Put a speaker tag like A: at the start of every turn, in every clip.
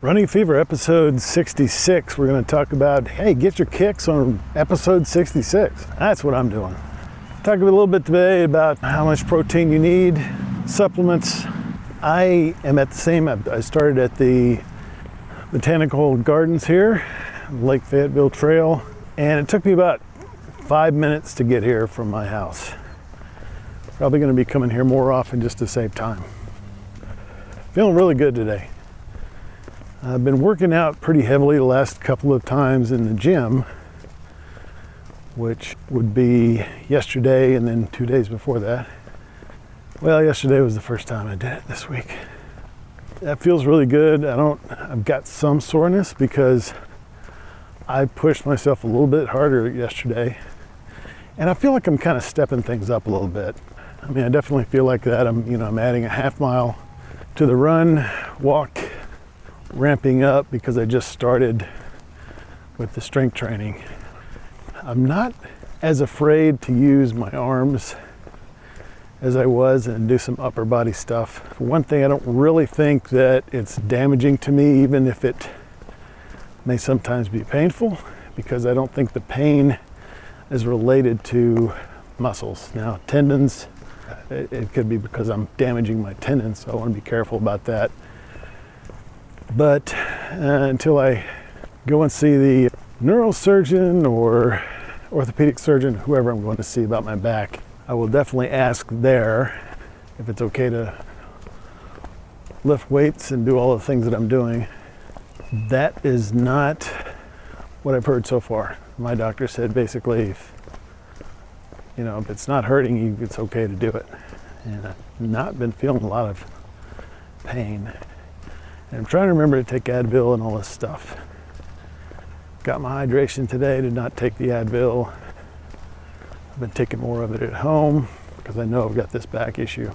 A: Running Fever episode 66. We're going to talk about, hey, get your kicks on episode 66. That's what I'm doing. Talk a little bit today about how much protein you need, supplements. I am at the same, I started at the Botanical Gardens here, Lake Fayetteville Trail, and it took me about 5 minutes to get here from my house. Probably going to be coming here more often just to save time. Feeling really good today. I've been working out pretty heavily the last couple of times in the gym, which would be yesterday and then 2 days before that. Well, yesterday was the first time I did it this week. That feels really good. I've got some soreness because I pushed myself a little bit harder yesterday, and I feel like I'm kind of stepping things up a little bit. I mean, I definitely feel like that. I'm adding a half mile to the run, walk, ramping up because I just started with the strength training. I'm not as afraid to use my arms as I was and do some upper body stuff. For one thing, I don't really think that it's damaging to me, even if it may sometimes be painful, because I don't think the pain is related to muscles. Now, tendons, it could be because I'm damaging my tendons, so I want to be careful about that. But until I go and see the neurosurgeon or orthopedic surgeon, whoever I'm going to see about my back, I will definitely ask there if it's okay to lift weights and do all the things that I'm doing. That is not what I've heard so far. My doctor said basically, if it's not hurting you, it's okay to do it. And I've not been feeling a lot of pain. And I'm trying to remember to take Advil and all this stuff. Got my hydration today, did not take the Advil. I've been taking more of it at home because I know I've got this back issue.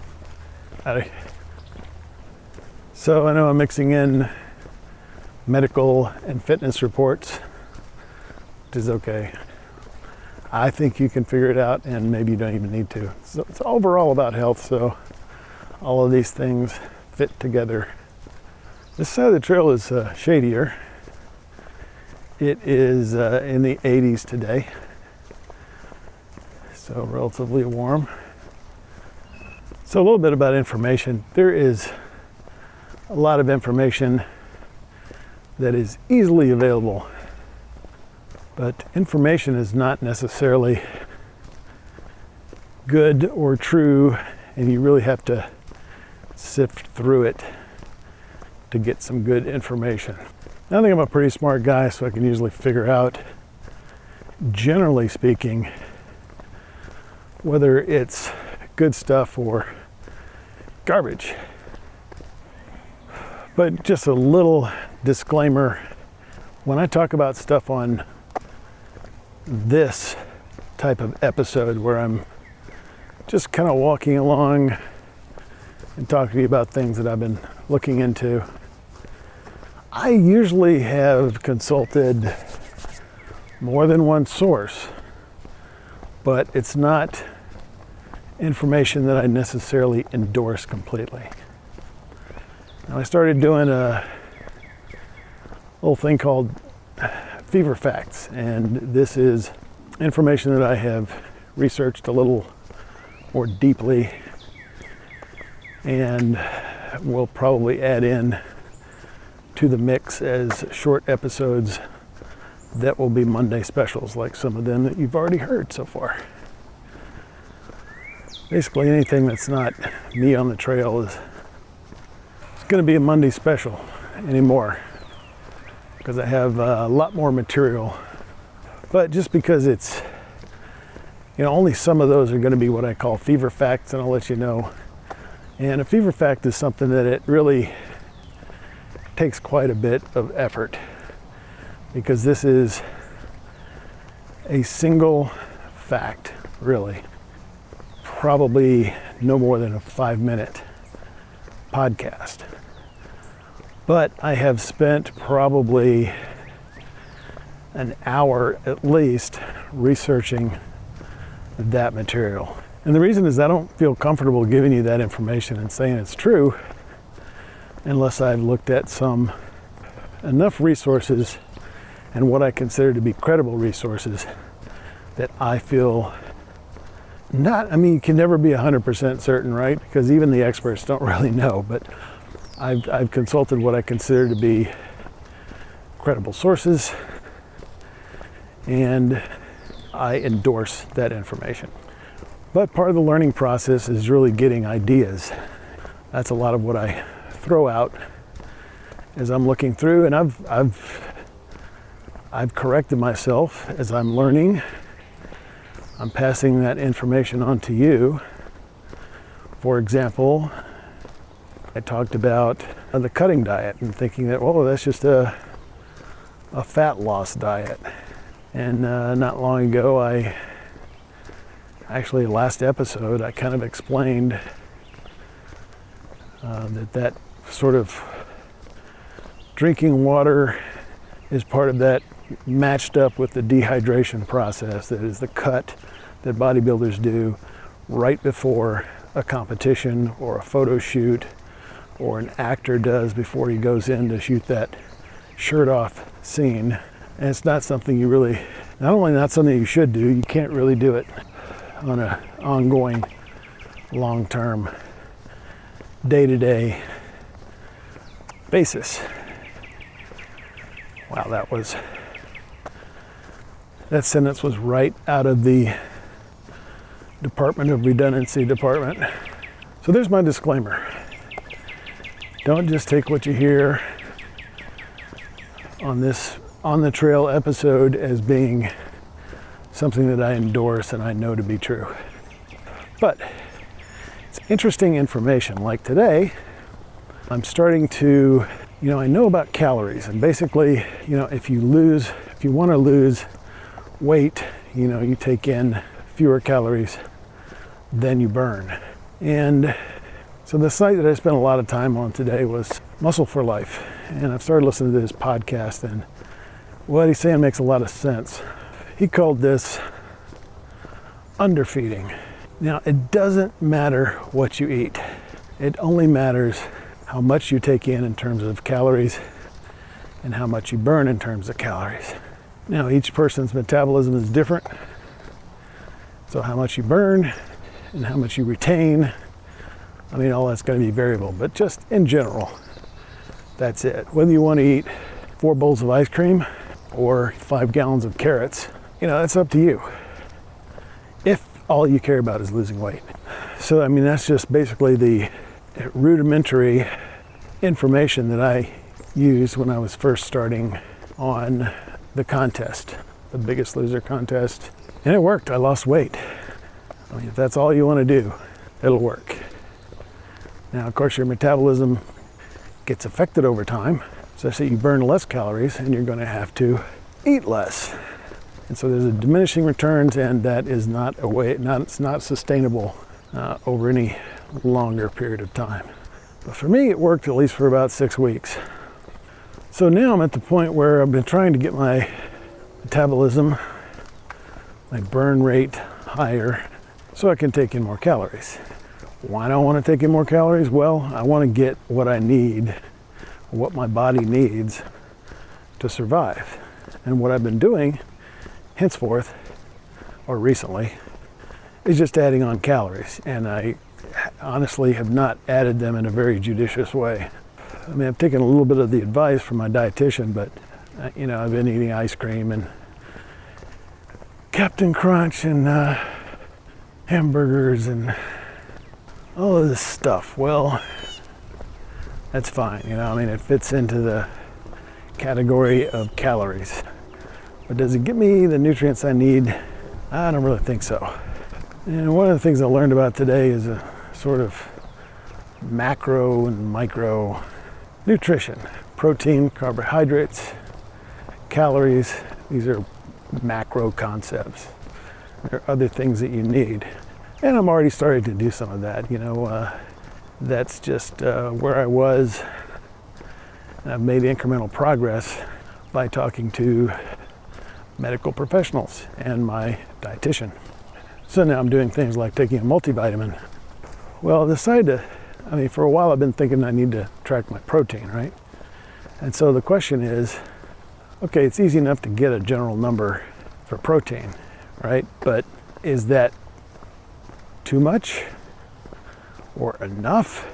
A: So I know I'm mixing in medical and fitness reports, which is okay. I think you can figure it out, and maybe you don't even need to. So it's overall about health, so all of these things fit together. This side of the trail is shadier. It is in the 80s today, so relatively warm. So a little bit about information. There is a lot of information that is easily available, but information is not necessarily good or true, and you really have to sift through it to get some good information. I think I'm a pretty smart guy, so I can usually figure out, generally speaking, whether it's good stuff or garbage. But just a little disclaimer, when I talk about stuff on this type of episode where I'm just kind of walking along and talking to you about things that I've been looking into, I usually have consulted more than one source, but it's not information that I necessarily endorse completely. Now, I started doing a little thing called Fever Facts, and this is information that I have researched a little more deeply and will probably add in to the mix as short episodes that will be Monday specials, like some of them that you've already heard so far. Basically anything that's not me on the trail is going to be a Monday special anymore, because I have a lot more material. But just because it's, only some of those are going to be what I call fever facts, and I'll let you know. And a fever fact is something that it really takes quite a bit of effort, because this is a single fact, really. Probably no more than a 5-minute podcast. But I have spent probably an hour at least researching that material. And the reason is I don't feel comfortable giving you that information and saying it's true unless I've looked at some enough resources and what I consider to be credible resources that I feel not, I mean, you can never be 100% certain, right? Because even the experts don't really know, but I've consulted what I consider to be credible sources, and I endorse that information. But part of the learning process is really getting ideas. That's a lot of what I throw out as I'm looking through, and I've corrected myself as I'm learning. I'm passing that information on to you. For example, I talked about the cutting diet and thinking that, oh, that's just a fat loss diet. And not long ago, last episode, I kind of explained that sort of drinking water is part of that, matched up with the dehydration process. That is the cut that bodybuilders do right before a competition or a photo shoot, or an actor does before he goes in to shoot that shirt off scene. And it's not something you really, not only not something you should do, you can't really do it on an ongoing, long-term, day-to-day basis. Wow, that sentence was right out of the Department of Redundancy department. So there's my disclaimer. Don't just take what you hear on this On the Trail episode as being something that I endorse and I know to be true. But it's interesting information. Like today, I'm starting to, I know about calories, and basically, if you want to lose weight, you take in fewer calories than you burn. And so the site that I spent a lot of time on today was Muscle for Life. And I've started listening to this podcast, and what he's saying makes a lot of sense. He called this underfeeding. Now, it doesn't matter what you eat. It only matters how much you take in terms of calories and how much you burn in terms of calories. Now, each person's metabolism is different. So how much you burn and how much you retain, all that's going to be variable, but just in general, that's it. Whether you want to eat 4 bowls of ice cream or 5 gallons of carrots, that's up to you. If all you care about is losing weight. So, that's just basically the rudimentary information that I used when I was first starting on the contest, the Biggest Loser contest. And it worked. I lost weight. If that's all you want to do, it'll work. Now, of course, your metabolism gets affected over time, such that you burn less calories and you're going to have to eat less. And so there's a diminishing returns, and that is not a way, it's not sustainable over any longer period of time. But for me, it worked at least for about 6 weeks. So now I'm at the point where I've been trying to get my metabolism, my burn rate higher, so I can take in more calories. Why do I want to take in more calories? Well, I want to get what I need, what my body needs to survive. And what I've been doing henceforth, or recently, is just adding on calories. And I honestly have not added them in a very judicious way. I've taken a little bit of the advice from my dietitian, but I've been eating ice cream and Captain Crunch and hamburgers and all of this stuff. Well, that's fine. It fits into the category of calories. But does it give me the nutrients I need? I don't really think so. And one of the things I learned about today is a sort of macro and micro nutrition. Protein, carbohydrates, calories. These are macro concepts. There are other things that you need. And I'm already starting to do some of that. That's just where I was. And I've made incremental progress by talking to medical professionals and my dietitian. So now I'm doing things like taking a multivitamin. Well, I decided to, for a while I've been thinking I need to track my protein, right? And so the question is, okay, it's easy enough to get a general number for protein, right? But is that too much or enough?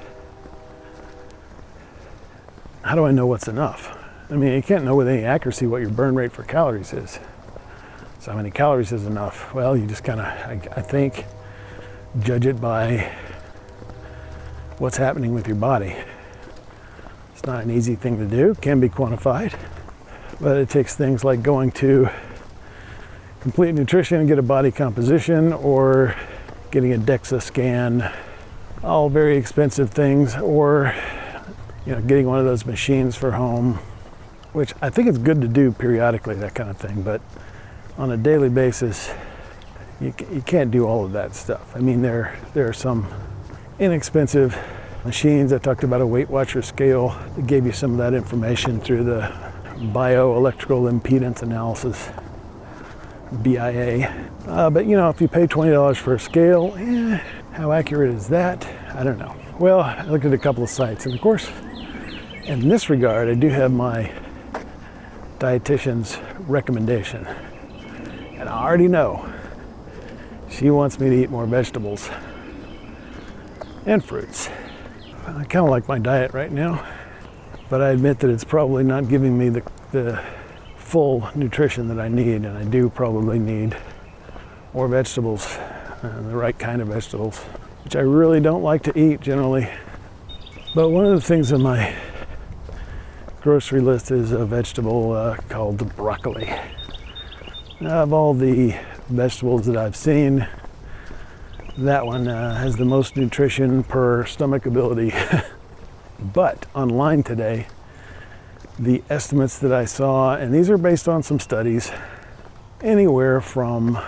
A: How do I know what's enough? I mean, you can't know with any accuracy what your burn rate for calories is. So how many calories is enough? Well, you just kind of, I think, judge it by what's happening with your body. It's not an easy thing to do, can be quantified, but it takes things like going to Complete Nutrition and get a body composition, or getting a DEXA scan, all very expensive things, or getting one of those machines for home, which I think it's good to do periodically, that kind of thing, but on a daily basis, you can't do all of that stuff. I mean, there are some inexpensive machines. I talked about a Weight Watcher scale that gave you some of that information through the bioelectrical impedance analysis, BIA. But if you pay $20 for a scale, how accurate is that? I don't know. Well, I looked at a couple of sites, and of course, in this regard, I do have my dietitian's recommendation. And I already know she wants me to eat more vegetables and fruits. I kind of like my diet right now, but I admit that it's probably not giving me the full nutrition that I need, and I do probably need more vegetables, and the right kind of vegetables, which I really don't like to eat generally. But one of the things on my grocery list is a vegetable called broccoli. Of all the vegetables that I've seen, that one has the most nutrition per stomach ability. But online today, the estimates that I saw, and these are based on some studies, anywhere from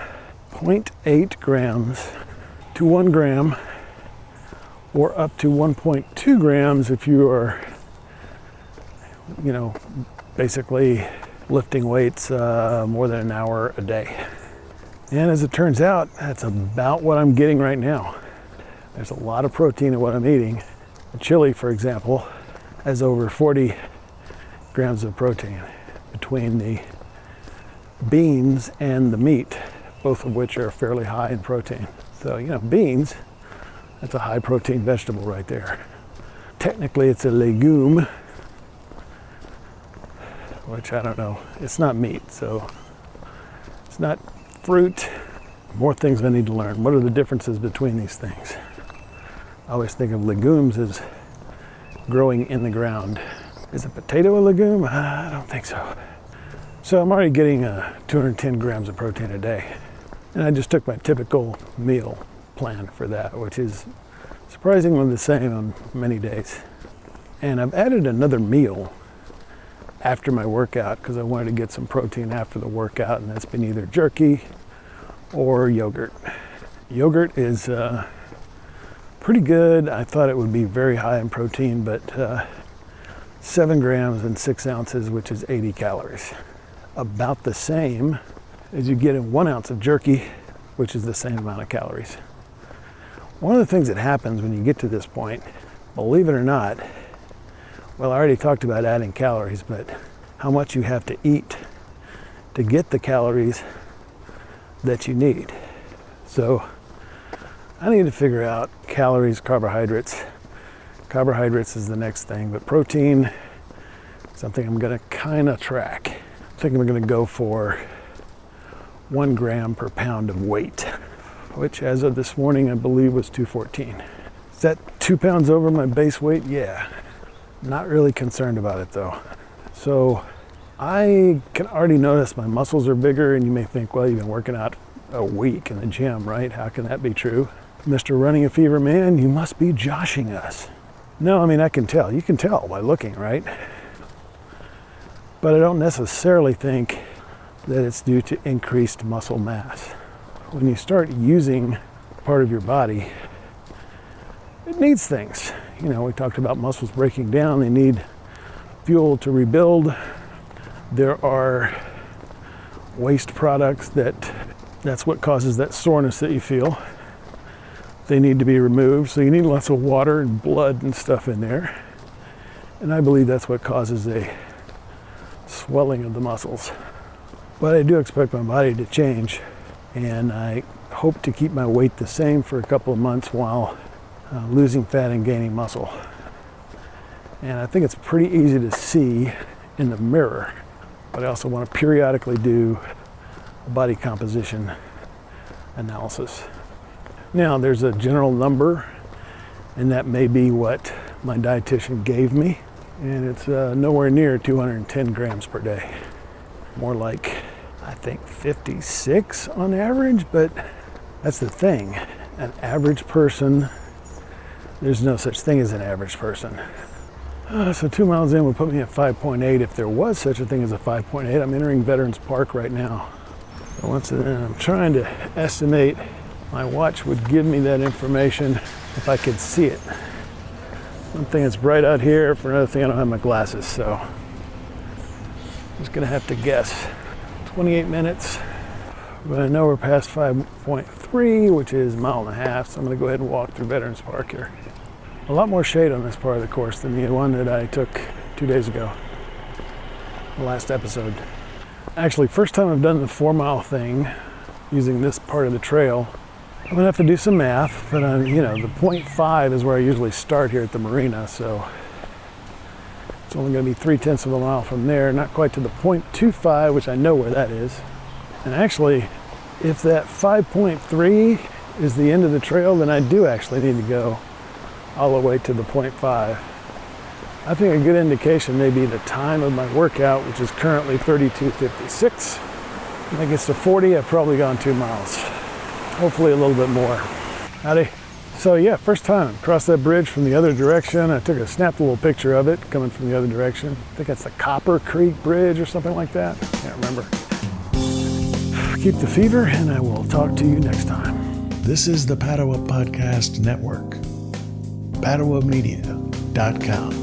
A: 0.8 grams to 1 gram, or up to 1.2 grams if you are, basically lifting weights more than an hour a day. And as it turns out, that's about what I'm getting right now. There's a lot of protein in what I'm eating. A chili, for example, has over 40 grams of protein between the beans and the meat, both of which are fairly high in protein. So, beans, that's a high protein vegetable right there. Technically, it's a legume, which I don't know. It's not meat, so it's not fruit. More things I need to learn. What are the differences between these things? I always think of legumes as growing in the ground. Is a potato a legume? I don't think so. So I'm already getting 210 grams of protein a day. And I just took my typical meal plan for that, which is surprisingly the same on many days. And I've added another meal after my workout because I wanted to get some protein after the workout, and that's been either jerky or yogurt. Yogurt is pretty good. I thought it would be very high in protein, but 7 grams and 6 ounces, which is 80 calories. About the same as you get in 1 ounce of jerky, which is the same amount of calories. One of the things that happens when you get to this point, believe it or not, well, I already talked about adding calories, but how much you have to eat to get the calories that you need. So I need to figure out calories, carbohydrates. Carbohydrates is the next thing, but protein, something I'm gonna kind of track. I think I'm gonna go for 1 gram per pound of weight, which as of this morning, I believe was 214. Is that 2 pounds over my base weight? Yeah. Not really concerned about it though. So I can already notice my muscles are bigger, and you may think, well, you've been working out a week in the gym, right? How can that be true? Mr. Running a Fever Man, you must be joshing us. No, I mean, I can tell. You can tell by looking, right? But I don't necessarily think that it's due to increased muscle mass. When you start using part of your body, it needs things. We talked about muscles breaking down. They need fuel to rebuild. There are waste products that's what causes that soreness that you feel. They need to be removed. So you need lots of water and blood and stuff in there. And I believe that's what causes a swelling of the muscles. But I do expect my body to change, and I hope to keep my weight the same for a couple of months while losing fat and gaining muscle. And I think it's pretty easy to see in the mirror, but I also want to periodically do a body composition analysis. Now, there's a general number, and that may be what my dietitian gave me, and it's nowhere near 210 grams per day. More like, I think, 56 on average, but that's the thing. An average person, there's no such thing as an average person. So 2 miles in would put me at 5.8 if there was such a thing as a 5.8. I'm entering Veterans Park right now. So once again, I'm trying to estimate. My watch would give me that information if I could see it. One thing, it's bright out here. For another thing, I don't have my glasses, so I'm just gonna have to guess. 28 minutes. But I know we're past 5.3, which is a mile and a half, so I'm gonna go ahead and walk through Veterans Park here. A lot more shade on this part of the course than the one that I took 2 days ago, the last episode. Actually, first time I've done the 4-mile thing using this part of the trail. I'm gonna have to do some math, but the 0.5 is where I usually start here at the marina, so it's only gonna be 0.3 of a mile from there, not quite to the 0.25, which I know where that is. And actually, if that 5.3 is the end of the trail, then I do actually need to go all the way to the 0.5. I think a good indication may be the time of my workout, which is currently 32:56. When it gets to 40, I've probably gone 2 miles. Hopefully a little bit more. Howdy. So yeah, first time across that bridge from the other direction. I snapped a little picture of it coming from the other direction. I think that's the Copper Creek Bridge or something like that. Can't remember. Keep the fever, and I will talk to you next time.
B: This is the Padua Podcast Network. PaduaMedia.com